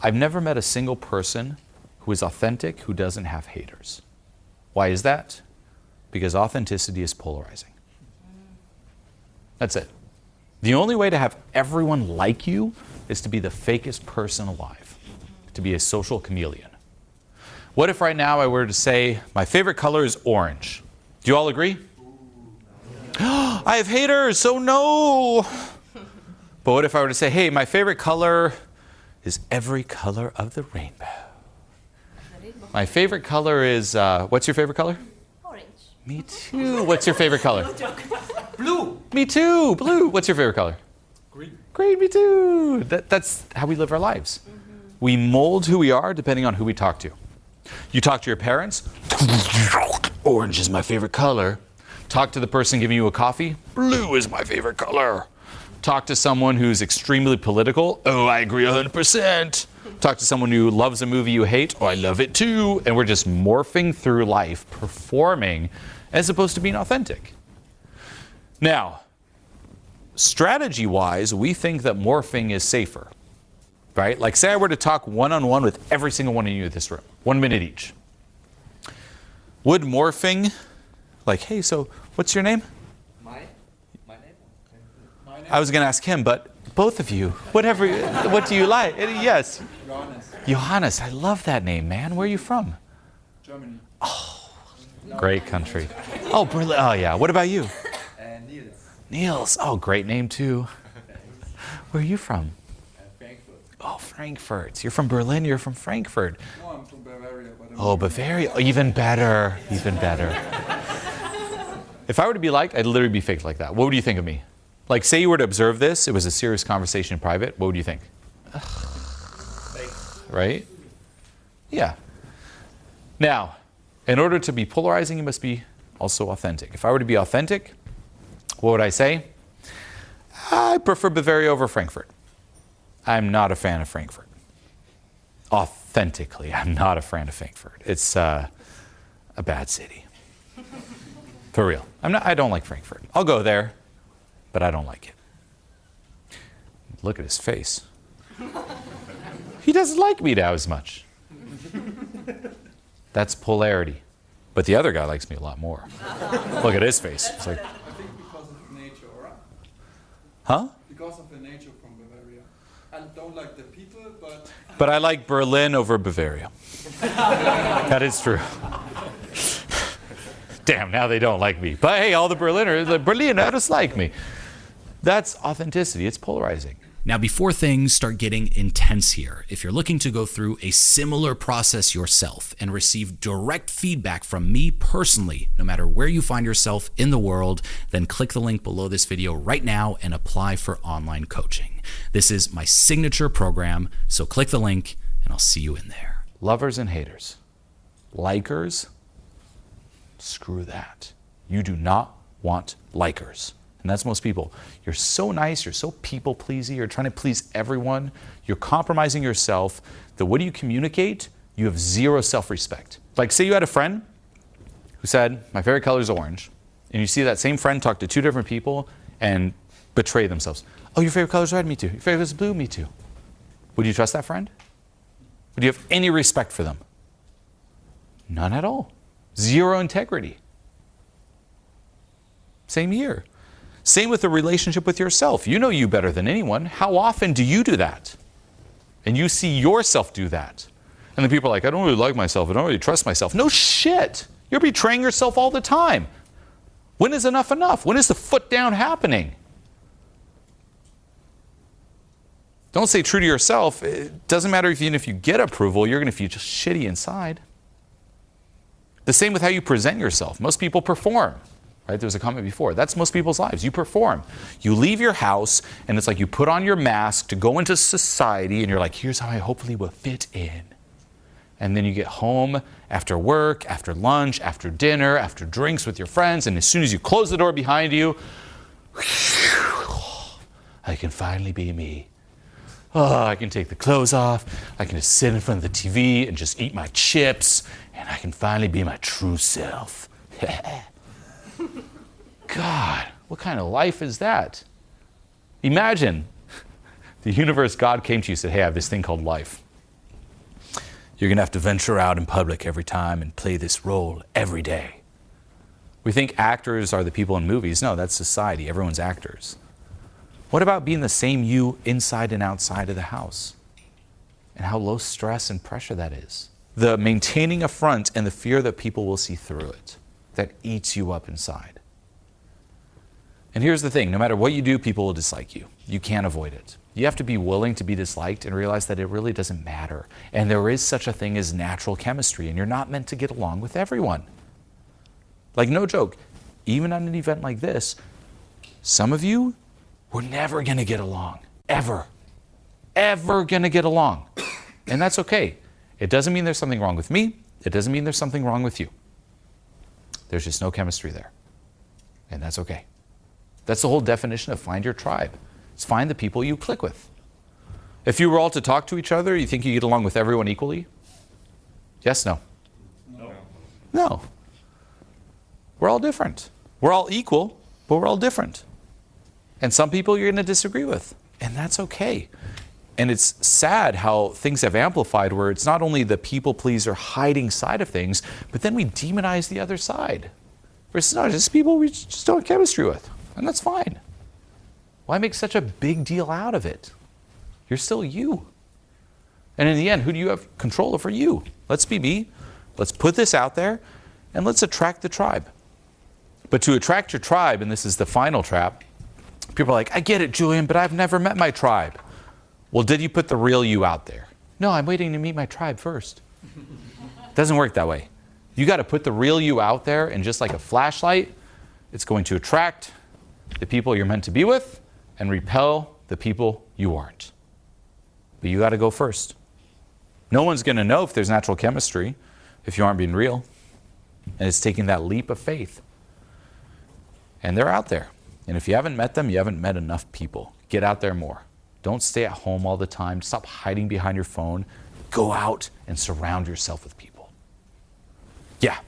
I've never met a single person who is authentic who doesn't have haters. Why is that? Because authenticity is polarizing. That's it. The only way to have everyone like you is to be the fakest person alive, to be a social chameleon. What if right now I were to say, my favorite color is orange? Do you all agree? I have haters, oh no! But what if I were to say, hey, my favorite color is every color of the rainbow? My favorite color is, what's your favorite color? Orange. Me too. What's your favorite color? Blue. Me too. Blue. What's your favorite color? Green. Green, me too. That's how we live our lives. We mold who we are depending on who we talk to. You talk to your parents, orange is my favorite color. Talk to the person giving you a coffee, blue is my favorite color. Talk to someone who's extremely political, oh, I agree 100%. Talk to someone who loves a movie you hate, oh, I love it too. And we're just morphing through life, performing, as opposed to being authentic. Now, strategy-wise, we think that morphing is safer, right? Like say I were to talk one-on-one with every single one of you in this room, 1 minute each. Would morphing, like, hey, so what's your name? My name? I was going to ask him, but both of you, whatever, what do you like? Yes. Johannes. Johannes, I love that name, man. Where are you from? Germany. Great country. Oh, Berlin. Oh, yeah. What about you? Niels. Niels. Oh, great name, too. Where are you from? Frankfurt. Oh, Frankfurt. You're from Berlin. You're from Frankfurt. No, I'm from Bavaria. But Oh, Bavaria. Oh, even better. Even better. If I were to be liked, I'd literally be faked like that. What would you think of me? Like, say you were to observe this. It was a serious conversation in private. What would you think? Right? Yeah. Now, in order to be polarizing, you must be also authentic. If I were to be authentic, what would I say? I prefer Bavaria over Frankfurt. I'm not a fan of Frankfurt. Authentically, I'm not a fan of Frankfurt. It's a bad city. For real. I don't like Frankfurt. I'll go there, but I don't like it. Look at his face. He doesn't like me now as much. That's polarity. But the other guy likes me a lot more. Look at his face. It's like, I think because of nature, right? huh? Because of the nature from Bavaria. I don't like the people, but... But I like Berlin over Bavaria. That is true. Damn, now they don't like me. But hey, all the Berliners like me. That's authenticity. It's polarizing. Now, before things start getting intense here, if you're looking to go through a similar process yourself and receive direct feedback from me personally, no matter where you find yourself in the world, then click the link below this video right now and apply for online coaching. This is my signature program, so click the link and I'll see you in there. Lovers and haters. Likers, screw that. You do not want likers. And that's most people. You're so nice, you're so people-pleasy, you're trying to please everyone, you're compromising yourself, that what do you communicate? You have zero self-respect. Like say you had a friend who said, my favorite color is orange, and you see that same friend talk to two different people and betray themselves. Oh, your favorite color is red? Me too. Your favorite is blue? Me too. Would you trust that friend? Would you have any respect for them? None at all. Zero integrity. Same here. Same with the relationship with yourself. You know you better than anyone. How often do you do that? And you see yourself do that. And then people are like, I don't really like myself. I don't really trust myself. No shit. You're betraying yourself all the time. When is enough enough? When is the foot down happening? Don't stay true to yourself. It doesn't matter even if you get approval, you're going to feel just shitty inside. The same with how you present yourself. Most people perform. Right? There was a comment before. That's most people's lives. You perform. You leave your house, and it's like you put on your mask to go into society, and you're like, here's how I hopefully will fit in. And then you get home after work, after lunch, after dinner, after drinks with your friends, and as soon as you close the door behind you, I can finally be me. Oh, I can take the clothes off. I can just sit in front of the TV and just eat my chips, and I can finally be my true self. God, what kind of life is that? Imagine the universe, God came to you and said, hey, I have this thing called life. You're going to have to venture out in public every time and play this role every day. We think actors are the people in movies. No, that's society. Everyone's actors. What about being the same you inside and outside of the house? And how low stress and pressure that is. The maintaining a front and the fear that people will see through it. That eats you up inside. And here's the thing, no matter what you do, people will dislike you. You can't avoid it. You have to be willing to be disliked and realize that it really doesn't matter. And there is such a thing as natural chemistry, and you're not meant to get along with everyone. Like, no joke, even on an event like this, some of you were never going to get along. Ever. Ever going to get along. And that's okay. It doesn't mean there's something wrong with me. It doesn't mean there's something wrong with you. There's just no chemistry there. And that's okay. That's the whole definition of find your tribe. It's find the people you click with. If you were all to talk to each other, you think you get along with everyone equally? Yes, no? No. We're all different. We're all equal, but we're all different. And some people you're going to disagree with, and that's okay. And it's sad how things have amplified where it's not only the people pleaser hiding side of things, but then we demonize the other side. Versus, no, just people we just don't have chemistry with. And that's fine. Why make such a big deal out of it? You're still you. And in the end, who do you have control over? You. Let's be me. Let's put this out there, and let's attract the tribe. But to attract your tribe, and this is the final trap, people are like, I get it, Julien, but I've never met my tribe. Well, did you put the real you out there? No, I'm waiting to meet my tribe first. It doesn't work that way. You got to put the real you out there, and just like a flashlight, it's going to attract the people you're meant to be with and repel the people you aren't. But you got to go first. No one's going to know if there's natural chemistry if you aren't being real. And it's taking that leap of faith. And they're out there. And if you haven't met them, you haven't met enough people. Get out there more. Don't stay at home all the time. Stop hiding behind your phone. Go out and surround yourself with people. Yeah.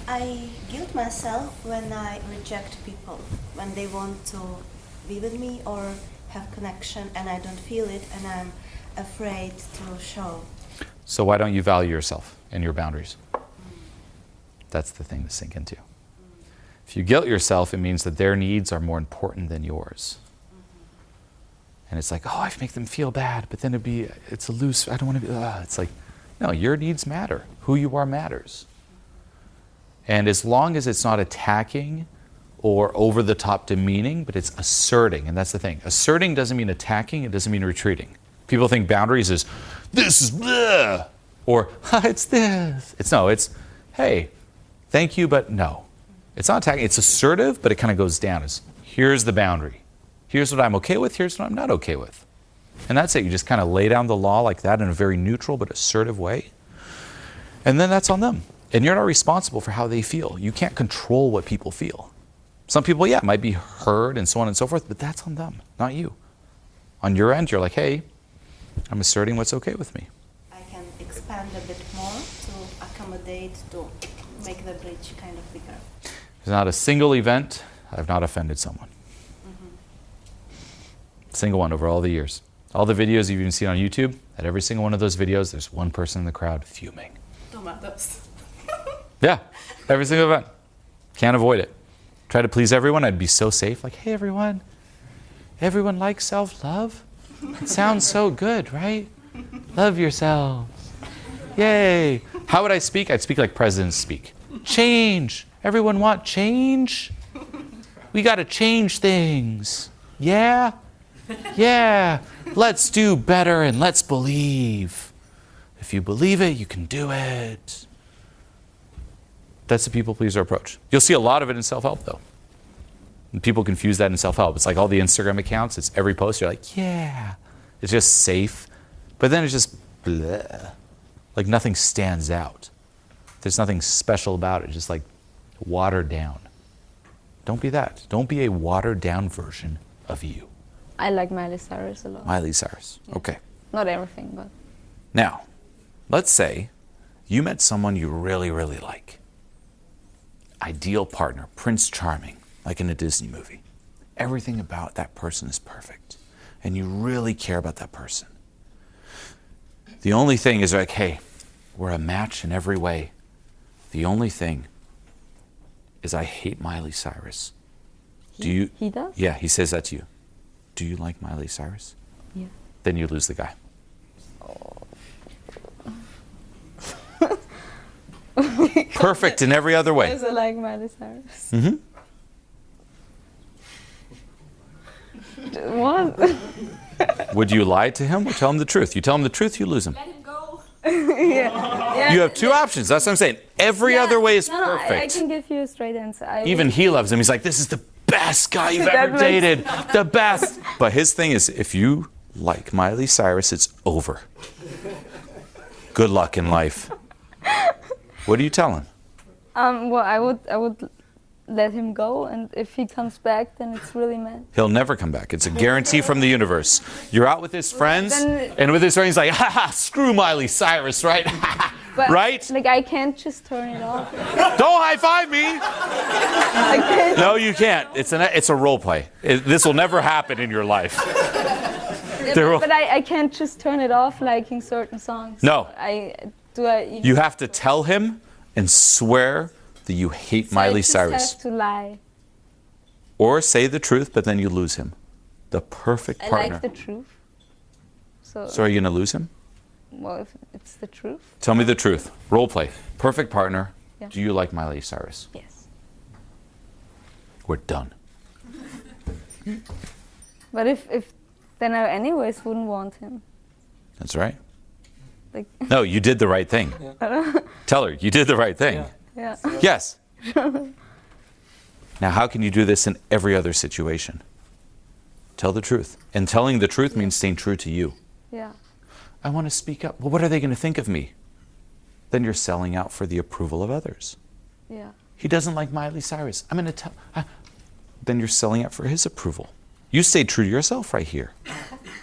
I guilt myself when I reject people, when they want to be with me or have connection and I don't feel it and I'm afraid to show. So why don't you value yourself and your boundaries? That's the thing to sink into. If you guilt yourself, it means that their needs are more important than yours. And it's like, oh, I make them feel bad, but then it's a loose, I don't want to be, it's like, no, your needs matter. Who you are matters. And as long as it's not attacking or over the top demeaning, but it's asserting, and that's the thing. Asserting doesn't mean attacking, it doesn't mean retreating. People think boundaries is, this is blah, or it's this. It's, hey, thank you, but no. It's not attacking, it's assertive, but it kind of goes down as, here's the boundary. Here's what I'm okay with, here's what I'm not okay with. And that's it, you just kind of lay down the law like that in a very neutral but assertive way. And then that's on them. And you're not responsible for how they feel. You can't control what people feel. Some people, yeah, might be hurt and so on and so forth, but that's on them, not you. On your end, you're like, hey, I'm asserting what's okay with me. I can expand a bit more to accommodate, to make the bridge kind of bigger. There's not a single event I've not offended someone. Single one over all the years. All the videos you've even seen on YouTube, at every single one of those videos, there's one person in the crowd fuming. Tomatoes. Yeah, every single event. Can't avoid it. Try to please everyone, I'd be so safe. Like, hey everyone likes self-love? It sounds so good, right? Love yourselves. Yay. How would I speak? I'd speak like presidents speak. Change. Everyone want change? We got to change things. Yeah? Yeah. Let's do better and let's believe. If you believe it, you can do it. That's the people pleaser approach. You'll see a lot of it in self-help though. And people confuse that in self-help. It's like all the Instagram accounts, it's every post, you're like, yeah. It's just safe. But then it's just bleh. Like nothing stands out. There's nothing special about it, just like watered down. Don't be that. Don't be a watered down version of you. I like Miley Cyrus a lot. Miley Cyrus, Yeah. okay. Not everything, but... Now, let's say you met someone you really, really like. Ideal partner, Prince Charming, like in a Disney movie. Everything about that person is perfect. And you really care about that person. The only thing is like, hey, we're a match in every way. The only thing is I hate Miley Cyrus. He does? Yeah, he says that to you. Do you like Miley Cyrus? Yeah. Then you lose the guy. Perfect in every other way. Because I like Miley Cyrus. Mm-hmm. What? Would you lie to him or tell him the truth? You tell him the truth, you lose him. Let him go. Yeah. You have two options. That's what I'm saying. Every other way is No, I perfect. can give you a straight answer. Even he loves him. He's like, this is the best guy you've ever That makes- dated. The best. But his thing is, if you like Miley Cyrus, it's over. Good luck in life. What do you tell him? Well, I would let him go, and if he comes back, then it's really mad. He'll never come back. It's a guarantee from the universe. You're out with his friends, Then- and with his friends, he's like, ha ha, screw Miley Cyrus, right? But, Right? Like, I can't just turn it off. Don't high five me. I can't. No, you can't. It's a role play. This will never happen in your life. There will- But I can't just turn it off liking certain songs. No. You You have to tell him and swear that you hate Miley Cyrus. I just have to lie. Or say the truth, but then you lose him. The perfect I partner. like the truth. So, So are you going to lose him? well, if it's the truth, Tell me the truth. Role play. Perfect partner. Yeah. Do you like Miley Cyrus? yes. We're done. But if then I anyways wouldn't want him. That's right. Like, No, you did the right thing. Tell her you did the right thing. yeah. Yes. Now, how can you do this in every other situation? Tell the truth. And telling the truth means staying true to you. Yeah. I want to speak up. Well, what are they going to think of me? Then you're selling out for the approval of others. Yeah. He doesn't like Miley Cyrus. I'm going to tell. Then you're selling out for his approval. You stay true to yourself right here.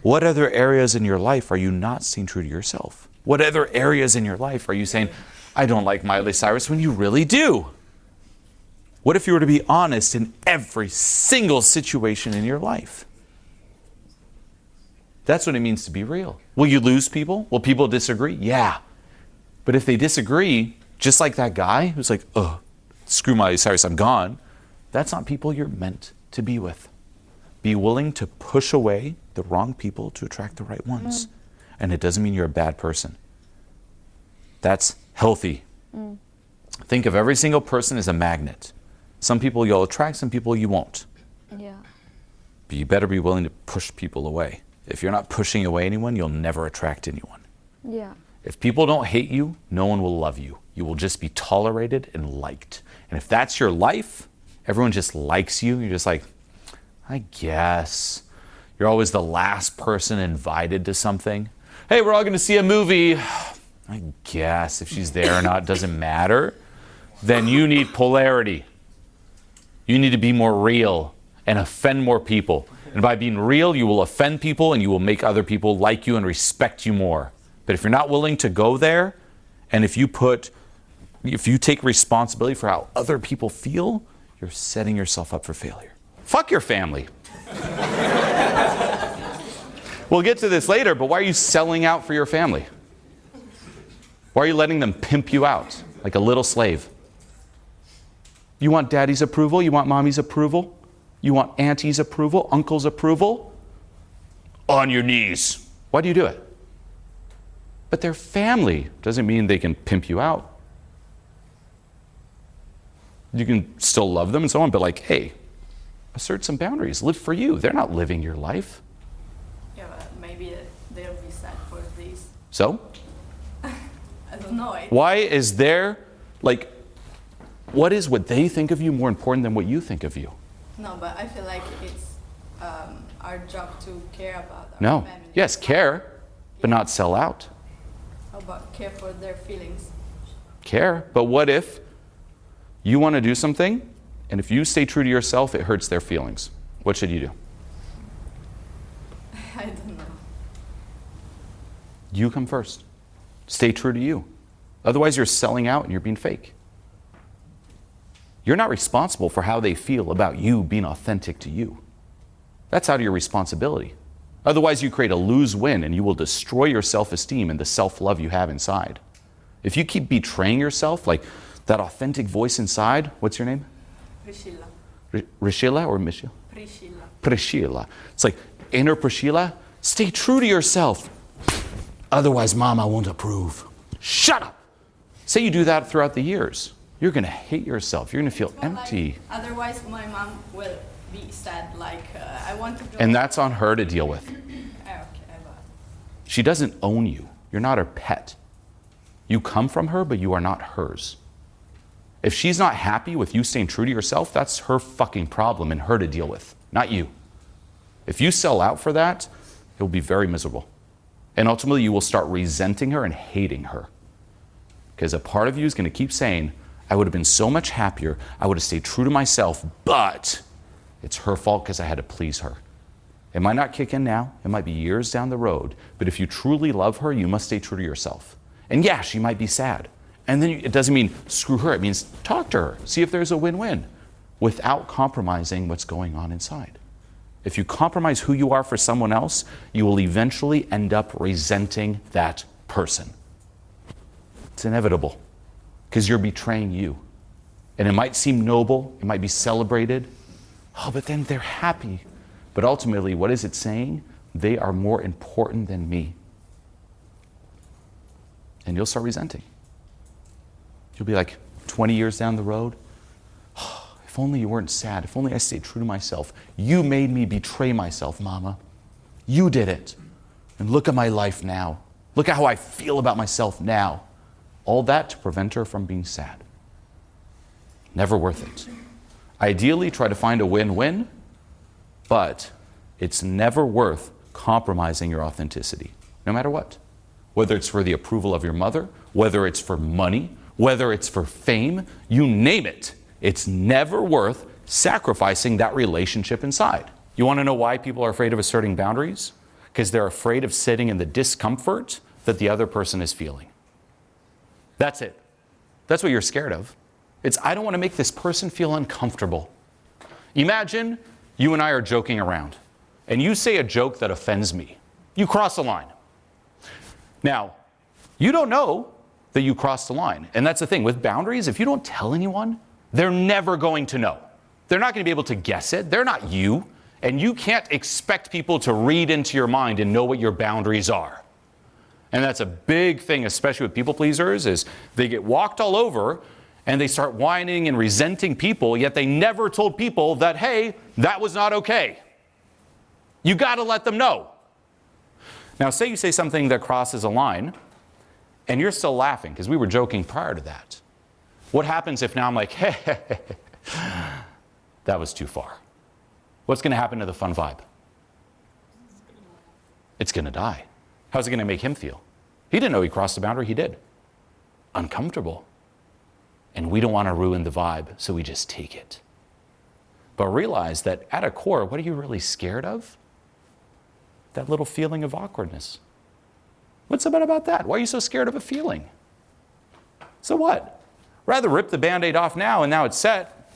What other areas in your life are you not staying true to yourself? What other areas in your life are you saying, I don't like Miley Cyrus, when you really do? What if you were to be honest in every single situation in your life? That's what it means to be real. Will you lose people? Will people disagree? Yeah. But if they disagree, just like that guy who's like, oh, screw Miley Cyrus, I'm gone. That's not people you're meant to be with. Be willing to push away the wrong people to attract the right ones. And it doesn't mean you're a bad person. That's healthy. Think of every single person as a magnet. Some people you'll attract, some people you won't. Yeah. But you better be willing to push people away. If you're not pushing away anyone, you'll never attract anyone. Yeah. If people don't hate you, no one will love you. You will just be tolerated and liked. And if that's your life, everyone just likes you. You're just like, I guess. You're always the last person invited to something. Hey, we're all going to see a movie. I guess if she's there or not doesn't matter. Then you need polarity. You need to be more real and offend more people. And by being real, you will offend people and you will make other people like you and respect you more. But if you're not willing to go there, and if you take responsibility for how other people feel, you're setting yourself up for failure. Fuck your family. We'll get to this later, but why are you selling out for your family? Why are you letting them pimp you out like a little slave? You want daddy's approval? You want mommy's approval? You want auntie's approval? Uncle's approval? On your knees. Why do you do it? But they're family. Doesn't mean they can pimp you out. You can still love them and so on, but like, hey, assert some boundaries. Live for you. They're not living your life. Yeah, but maybe they'll be sad for this. So? I don't know. Why is there, like, what is what they think of you more important than what you think of you? No, but I feel like it's our job to care about our No. family. Yes, care, but not sell out. How about care for their feelings? Care, but what if you want to do something, and if you stay true to yourself, it hurts their feelings? What should you do? I don't know. You come first. Stay true to you. Otherwise, you're selling out and you're being fake. You're not responsible for how they feel about you being authentic to you. That's out of your responsibility. Otherwise, you create a lose-win and you will destroy your self-esteem and the self-love you have inside. If you keep betraying yourself, like that authentic voice inside, what's your name? Priscilla. Rishila or Michelle? Priscilla. Priscilla. It's like, inner Priscilla, stay true to yourself. Otherwise, Mama won't approve. Shut up! Say you do that throughout the years. You're going to hate yourself. You're going to feel But, empty. like, otherwise, my mom will be sad. Like, I want to go. And that's on her to deal with. Okay, but She doesn't own you. You're not her pet. You come from her, but you are not hers. If she's not happy with you staying true to yourself, that's her fucking problem and her to deal with, not you. If you sell out for that, it will be very miserable. And ultimately, you will start resenting her and hating her. Because a part of you is going to keep saying, I would have been so much happier, I would have stayed true to myself, but it's her fault because I had to please her. It might not kick in now, it might be years down the road, but if you truly love her, you must stay true to yourself. And yeah, she might be sad. And then it doesn't mean screw her, it means talk to her, see if there's a win-win, without compromising what's going on inside. If you compromise who you are for someone else, you will eventually end up resenting that person. It's inevitable, because you're betraying you. And it might seem noble, it might be celebrated. Oh, but then they're happy. But ultimately, what is it saying? They are more important than me. And you'll start resenting. You'll be like 20 years down the road, oh, if only you weren't sad, if only I stayed true to myself. You made me betray myself, Mama. You did it. And look at my life now. Look at how I feel about myself now. All that to prevent her from being sad. Never worth it. Ideally, try to find a win-win, but it's never worth compromising your authenticity, no matter what. Whether it's for the approval of your mother, whether it's for money, whether it's for fame, you name it. It's never worth sacrificing that relationship inside. You want to know why people are afraid of asserting boundaries? Because they're afraid of sitting in the discomfort that the other person is feeling. That's it. That's what you're scared of. It's, I don't want to make this person feel uncomfortable. Imagine you and I are joking around, and you say a joke that offends me. You cross the line. Now, you don't know that you crossed the line. And that's the thing. With boundaries, if you don't tell anyone, they're never going to know. They're not going to be able to guess it. They're not you. And you can't expect people to read into your mind and know what your boundaries are. And that's a big thing, especially with people pleasers, is they get walked all over and they start whining and resenting people, yet they never told people that, hey, that was not okay. You got to let them know. Now, say you say something that crosses a line, and you're still laughing, because we were joking prior to that. What happens if now I'm like, hey, that was too far? What's going to happen to the fun vibe? It's going to die. How's it going to make him feel? He didn't know he crossed the boundary. He did. Uncomfortable. And we don't want to ruin the vibe, so we just take it. But realize that at a core, what are you really scared of? That little feeling of awkwardness. What's about that? Why are you so scared of a feeling? So what? Rather rip the Band-Aid off now and now it's set,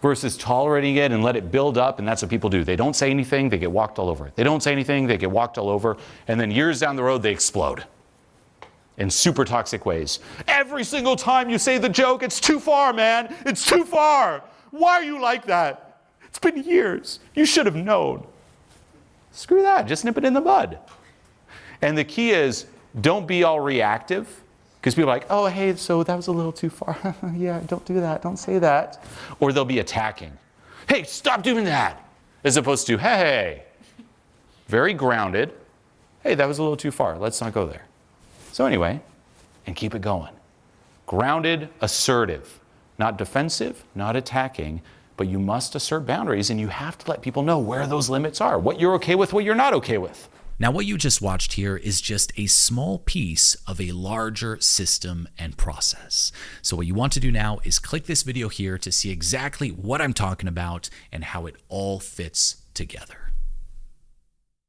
versus tolerating it and let it build up, and that's what people do. They don't say anything, they get walked all over. They don't say anything, they get walked all over, and then years down the road, they explode in super toxic ways. Every single time you say the joke, it's too far, man. It's too far. Why are you like that? It's been years. You should have known. Screw that. Just nip it in the bud. And the key is, don't be all reactive, because people are like, oh, hey, so that was a little too far. Yeah, don't do that. Don't say that. Or they'll be attacking. Hey, stop doing that. As opposed to, hey, very grounded. Hey, that was a little too far. Let's not go there. So anyway, and keep it going. Grounded, assertive, not defensive, not attacking, but you must assert boundaries, and you have to let people know where those limits are, what you're okay with, what you're not okay with. Now, what you just watched here is just a small piece of a larger system and process. So what you want to do now is click this video here to see exactly what I'm talking about and how it all fits together.